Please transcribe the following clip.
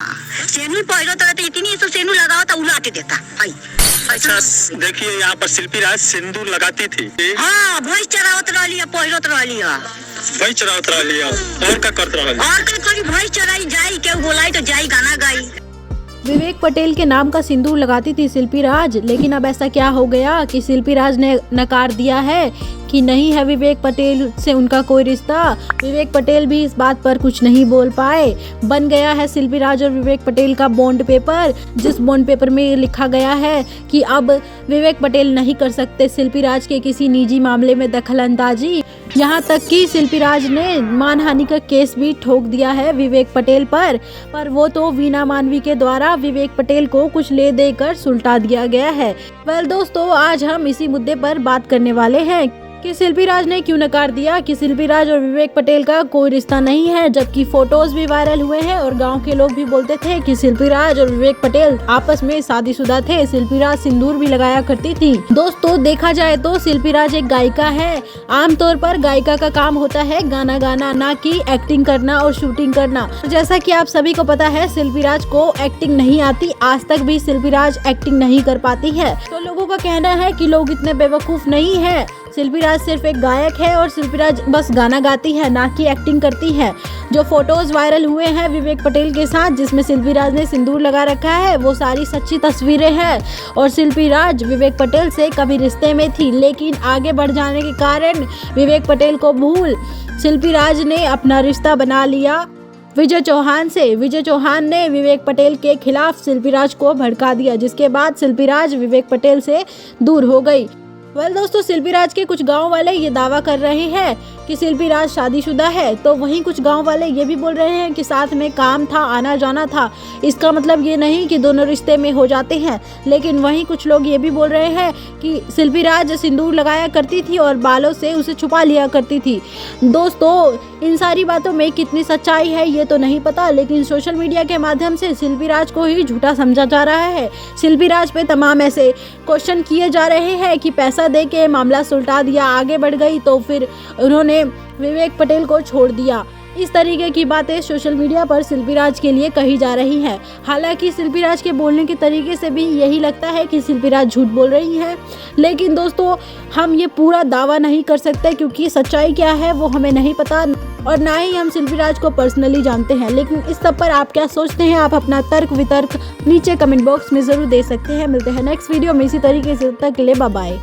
Say no पहिरो तो इतनी तो सेनू लगाओ तो उलाट देता भाई। अच्छा देखिए यहाँ पर शिल्पी राज सिंदूर लगाती थी। हाँ भैंस चरावत रही पहिरत रही भैंस चरावत रही और का करत रही और कभी भैंस चराई जाई के बोलाई तो जाई गाना गाई। विवेक पटेल के नाम का सिंदूर लगाती थी शिल्पी राज, लेकिन अब ऐसा क्या हो गया कि शिल्पी राज ने नकार दिया है कि नहीं है विवेक पटेल से उनका कोई रिश्ता। विवेक पटेल भी इस बात पर कुछ नहीं बोल पाए। बन गया है शिल्पी राज और विवेक पटेल का बॉन्ड पेपर, जिस बॉन्ड पेपर में लिखा गया है कि अब विवेक पटेल नहीं कर सकते शिल्पी राज के किसी निजी मामले में दखल अंदाजी। यहाँ तक कि शिल्पी राज ने मानहानि का केस भी ठोक दिया है विवेक पटेल पर वो तो वीना मानवी के द्वारा विवेक पटेल को कुछ ले देकर सुलटा दिया गया है। वेल दोस्तों, आज हम इसी मुद्दे पर बात करने वाले हैं कि शिल्पी राज ने क्यों नकार दिया कि शिल्पी राज और विवेक पटेल का कोई रिश्ता नहीं है, जबकि फोटोज भी वायरल हुए हैं और गांव के लोग भी बोलते थे कि शिल्पी राज और विवेक पटेल आपस में शादीशुदा थे। शिल्पी राज सिंदूर भी लगाया करती थी। दोस्तों, देखा जाए तो शिल्पी राज एक गायिका है। आमतौर पर गायिका का काम होता है गाना गाना, ना कि एक्टिंग करना और शूटिंग करना। जैसा कि आप सभी को पता है शिल्पी राज को एक्टिंग नहीं आती, आज तक भी शिल्पी राज एक्टिंग नहीं कर पाती है। तो लोगों का कहना है कि लोग इतने बेवकूफ नहीं है, शिल्पी राज सिर्फ एक गायक है और शिल्पी राज बस गाना गाती है, ना कि एक्टिंग करती है। जो फोटोज वायरल हुए हैं विवेक पटेल के साथ जिसमें शिल्पी राज ने सिंदूर लगा रखा है, वो सारी सच्ची तस्वीरें हैं और शिल्पी राज विवेक पटेल से कभी रिश्ते में थी, लेकिन आगे बढ़ जाने के कारण विवेक पटेल को भूल शिल्पी राज ने अपना रिश्ता बना लिया विजय चौहान से। विजय चौहान ने विवेक पटेल के खिलाफ शिल्पी राज को भड़का दिया, जिसके बाद शिल्पी राज विवेक पटेल से दूर हो गई। वेल दोस्तों, शिल्पी राज के कुछ गांव वाले ये दावा कर रहे हैं कि शिल्पी राज शादीशुदा है, तो वहीं कुछ गांव वाले ये भी बोल रहे हैं कि साथ में काम था, आना जाना था। इसका मतलब ये नहीं कि दोनों रिश्ते में हो जाते हैं, लेकिन वहीं कुछ लोग ये भी बोल रहे हैं कि शिल्पी राज सिंदूर लगाया करती थी और बालों से उसे छुपा लिया करती थी। दोस्तों, इन सारी बातों में कितनी सच्चाई है ये तो नहीं पता, लेकिन सोशल मीडिया के माध्यम से शिल्पी राज को ही झूठा समझा जा रहा है। शिल्पी राज पे तमाम ऐसे क्वेश्चन किए जा रहे हैं कि पैसा दे के मामला सुलटा दिया, आगे बढ़ गई तो फिर उन्होंने विवेक पटेल को छोड़ दिया। इस तरीके की बातें सोशल मीडिया पर शिल्पी राज के लिए कही जा रही हैं। हालांकि शिल्पी राज के बोलने के तरीके से भी यही लगता है कि शिल्पी राज झूठ बोल रही हैं, लेकिन दोस्तों हम ये पूरा दावा नहीं कर सकते क्योंकि सच्चाई क्या है वो हमें नहीं पता और ना ही हम शिल्पी राज को पर्सनली जानते हैं। लेकिन इस सब पर आप क्या सोचते हैं, आप अपना तर्क वितर्क नीचे कमेंट बॉक्स में ज़रूर दे सकते हैं। मिलते हैं नेक्स्ट वीडियो में इसी तरीके से, तब तक के लिए बाय बाय।